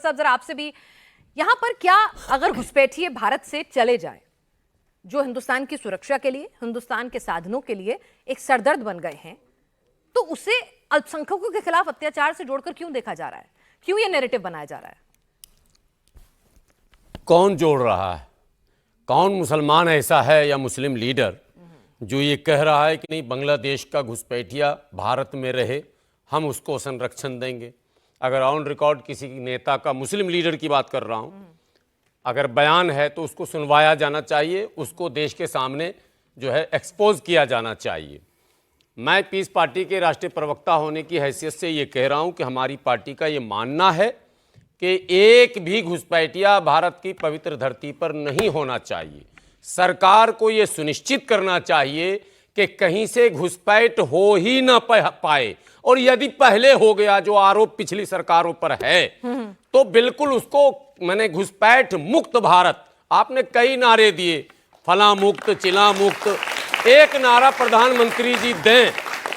साहब जरा आपसे भी यहां पर क्या अगर घुसपैठिए भारत से चले जाए जो हिंदुस्तान की सुरक्षा के लिए हिंदुस्तान के साधनों के लिए एक सरदर्द बन गए हैं, तो उसे अल्पसंख्यकों के खिलाफ अत्याचार से जोड़कर क्यों देखा जा रहा है? क्यों ये नैरेटिव बनाया जा रहा है? कौन जोड़ रहा है? कौन मुसलमान ऐसा है या मुस्लिम लीडर जो ये कह रहा है कि नहीं बांग्लादेश का घुसपैठिया भारत में रहे, हम उसको संरक्षण देंगे? अगर ऑन रिकॉर्ड किसी नेता का, मुस्लिम लीडर की बात कर रहा हूं, अगर बयान है तो उसको सुनवाया जाना चाहिए, उसको देश के सामने जो है एक्सपोज किया जाना चाहिए। मैं पीस पार्टी के राष्ट्रीय प्रवक्ता होने की हैसियत से ये कह रहा हूं कि हमारी पार्टी का ये मानना है कि एक भी घुसपैठिया भारत की पवित्र धरती पर नहीं होना चाहिए। सरकार को ये सुनिश्चित करना चाहिए कि कहीं से घुसपैठ हो ही ना पाए, और यदि पहले हो गया जो आरोप पिछली सरकारों पर है तो बिल्कुल उसको मैंने घुसपैठ मुक्त भारत, आपने कई नारे दिए, फला मुक्त, चिला मुक्त, एक नारा प्रधानमंत्री जी दें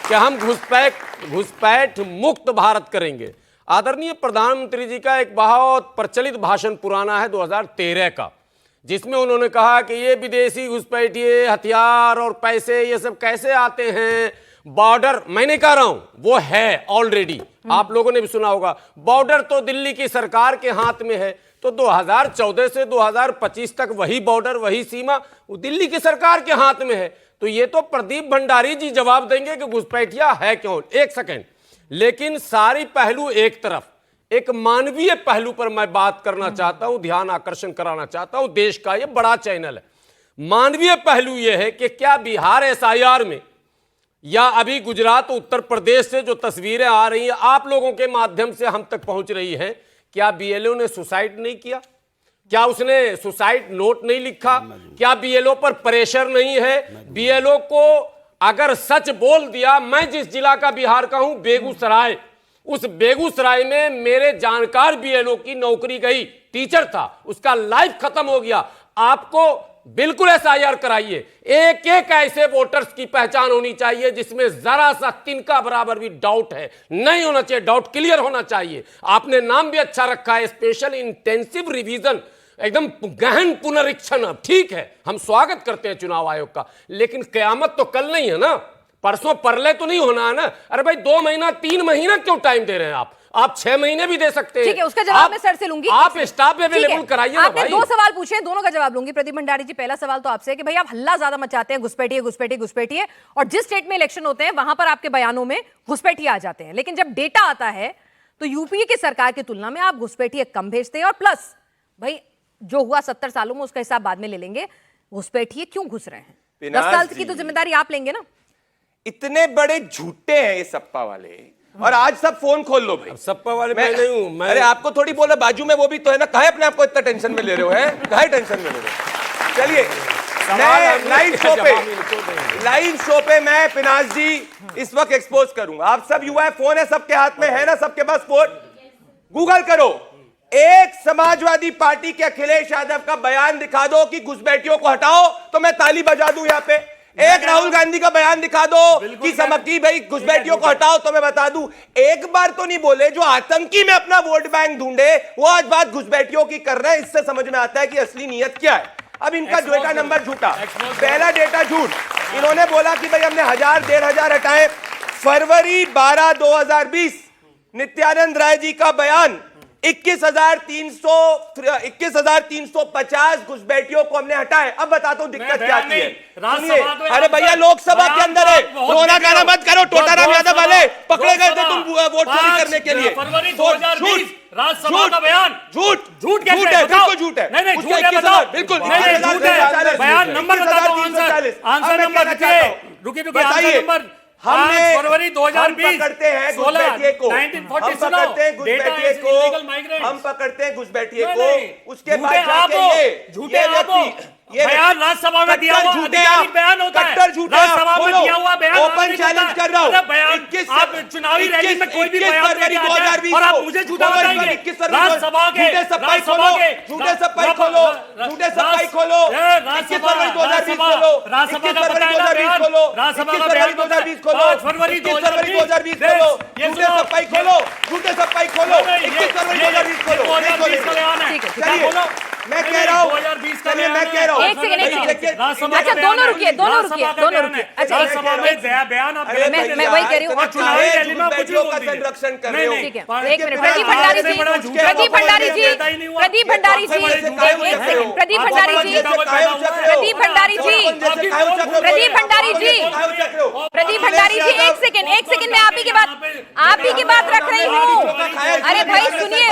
कि हम घुसपैठ मुक्त भारत करेंगे। आदरणीय प्रधानमंत्री जी का एक बहुत प्रचलित भाषण पुराना है 2013 का, जिसमें उन्होंने कहा कि ये विदेशी घुसपैठिए हथियार और पैसे ये सब कैसे आते हैं, बॉर्डर, मैं नहीं कह रहा हूं, वो है ऑलरेडी, आप लोगों ने भी सुना होगा, बॉर्डर तो दिल्ली की सरकार के हाथ में है। तो 2014 से 2025 तक वही बॉर्डर, वही सीमा वो दिल्ली की सरकार के हाथ में है। तो ये तो प्रदीप भंडारी जी जवाब देंगे कि घुसपैठिया है क्यों। एक सेकंड, लेकिन सारी पहलू एक तरफ, एक मानवीय पहलू पर मैं बात करना चाहता हूं, ध्यान आकर्षण कराना चाहता हूं। देश का ये बड़ा चैनल है। मानवीय पहलू यह है कि क्या बिहार एसआईआर में या अभी गुजरात उत्तर प्रदेश से जो तस्वीरें आ रही हैं, आप लोगों के माध्यम से हम तक पहुंच रही हैं, क्या बीएलओ ने सुसाइड नहीं किया? क्या उसने सुसाइड नोट नहीं लिखा? क्या बीएलओ पर प्रेशर नहीं है? बीएलओ को अगर सच बोल दिया, मैं जिस जिला का बिहार का हूं बेगूसराय, उस बेगूसराय में मेरे जानकार बीएलओ की नौकरी गई, टीचर था, उसका लाइफ खत्म हो गया। आपको बिल्कुल एसआईआर कराइए। एक एक ऐसे वोटर्स की पहचान होनी चाहिए जिसमें जरा सा तिनका बराबर भी डाउट है, नहीं होना चाहिए, डाउट क्लियर होना चाहिए। आपने नाम भी अच्छा रखा है, स्पेशल इंटेंसिव रिवीजन, एकदम गहन पुनरीक्षण। ठीक है, हम स्वागत करते हैं चुनाव आयोग का, लेकिन कयामत तो कल नहीं है ना, परसों परले तो नहीं होना है ना। अरे भाई 2 महीना 3 महीना क्यों टाइम दे रहे हैं आप 6 महीने भी दे सकते हैं। ठीक है, उसका जवाब मैं सर से लूंगी। आप स्टाफ अवेलेबल कराइए ना भाई। 2 सवाल पूछे, दोनों का जवाब लूंगी। प्रदीप भंडारी जी, पहला सवाल तो आपसे कि भाई आप हल्ला ज्यादा मचाते हैं, घुसपैठिए घुसपैठिए घुसपैठिए, और जिस स्टेट में इलेक्शन होते हैं वहां पर आपके बयानों में घुसपैठिए आ जाते हैं, लेकिन जब डेटा आता है तो यूपीए की सरकार की तुलना में आप घुसपैठिए कम भेजते हैं। और प्लस भाई जो हुआ 70 सालों में उसका हिसाब बाद में ले लेंगे, घुसपैठिए क्यों घुस रहे हैं? 10 साल की तो जिम्मेदारी आप लेंगे ना। इतने बड़े झूठे हैं ये सप्पा वाले, और आज सब फोन खोल लो भाई। सप्पा वाले मैं नहीं हूं। अरे आपको थोड़ी बोला, बाजू में वो भी तो है ना, काहे अपने आप को इतना टेंशन में ले रहे हो? है काहे टेंशन में ले रहे हो? चलिए, मैं लाइव शो पे मैं पिनाज जी इस वक्त एक्सपोज करूंगा। आप सब युवा, फोन है सबके हाथ में, है ना सबके पास फोन? गूगल करो, एक समाजवादी पार्टी के अखिलेश यादव का बयान दिखा दो कि घुसपैठियों को हटाओ, तो मैं ताली बजा दूं यहां पे। एक राहुल गांधी का बयान दिखा दो कि समकी भाई घुसपैठियों को हटाओ, तो मैं बता दूं। एक बार तो नहीं बोले, जो आतंकी में अपना वोट बैंक ढूंढे वो आज बात घुसपैठियों की कर रहे हैं। इससे समझ में आता है कि असली नीयत क्या है। अब इनका डेटा नंबर झूठा, पहला डेटा झूठ। इन्होंने बोला कि भाई हमने 1000 1500 हटाए। फरवरी 12 2020 नित्यानंद राय जी का बयान, 21,350 घुसपैठियों को हमने हटाए। अब बताता हूं दिक्कत क्या थी। अरे भैया लोकसभा के अंदर है, रोना गाना मत करो। टोटाराम यादव वाले पकड़े गए थे तुम वोट चोरी करने के लिए। फरवरी 2020 राज्यसभा का बयान झूठ झूठ है, बिल्कुल झूठ है। नहीं झूठ है, बताओ। बिल्कुल झूठ है, बयान नंबर बता दो। आंसर नंबर रुकिए, आंसर नंबर। हमने फरवरी 2020 पकड़ते हैं घुसपैठिए को, हम पकड़ते हैं घुसपैठिए को, हम पकड़ते हैं घुसपैठिए को। उसके बाद जाके ये ये बयान राज्यसभा में दिया हुआ कट्टर झूठे आधिकारिक आप, बयान होता है। कट्टर झूठे आप, राज्यसभा में बोलो। दिया हुआ बयान ओपन आधिकारिक चैलेंज होता है। कर रहा हूं। अरे बयान 21 आप चुनावी रैली में कोई भी 21 बयान फरवरी दे के आ जाए 2020 और आप को मुझे झूठा बताएंगे। 21 फरवरी राज्यसभा के झूठे सप्लाई खोलो, झूठे सप्लाई खोलो, झूठे सप्लाई खोलो, 21 फरवरी 2020 खोलो, 21 फरवरी 2020 खोलो, 21 फरवरी 2020 खोलो, 21 फरवरी 2020 खोलो, झूठे सप्लाई खोलो, झूठे सप्लाई खोलो, 21 फरवरी 2020 खोलो, नहीं खोलेंगे। ठीक है, चलिए, मैं कह रहा हूँ, 2020 का चलिए मैं बयान कह रहा हूँ, एक सेकंड, एक सेकंड। देखिए, राज्यसभा अच्छा, का दोनों बयान है। रुकिए, दोनों राज्यसभा रुकिए, का दोनों बयान रुकिए। है। अच्छा, राज्यसभा में बयान आप अरे मैं भैया, वही कह रही हूँ। इतना चुनावी चाहे रैली में कुछ भी घुसपैठियों का बोल दीजिए। संरक्षण कर रहे हो। ठीक है, पार्टी एक के मिनट, प्रधान प्रदीप भंडारी आपसे जी, बड़ा झूठ है, प्रदीप आपको भंडारी बड़ा जी, झूठ है। प्रदीप भंडारी जी, आपसे काहे उचक रहे हो? प्रदीप आप भंडारी अपन जी, जैसे काहे उचक रहे हो? प्रदीप भंडारी जी, आप अपन जैसे काहे उचक रहे हो? प्रदीप भंडारी आप अपन जी, जैसे काहे उचक रहे हो? प्रदीप भंडारी जी, एक सेकंड मैं आप ही की बात रख रही हूँ। अरे भाई सुनिए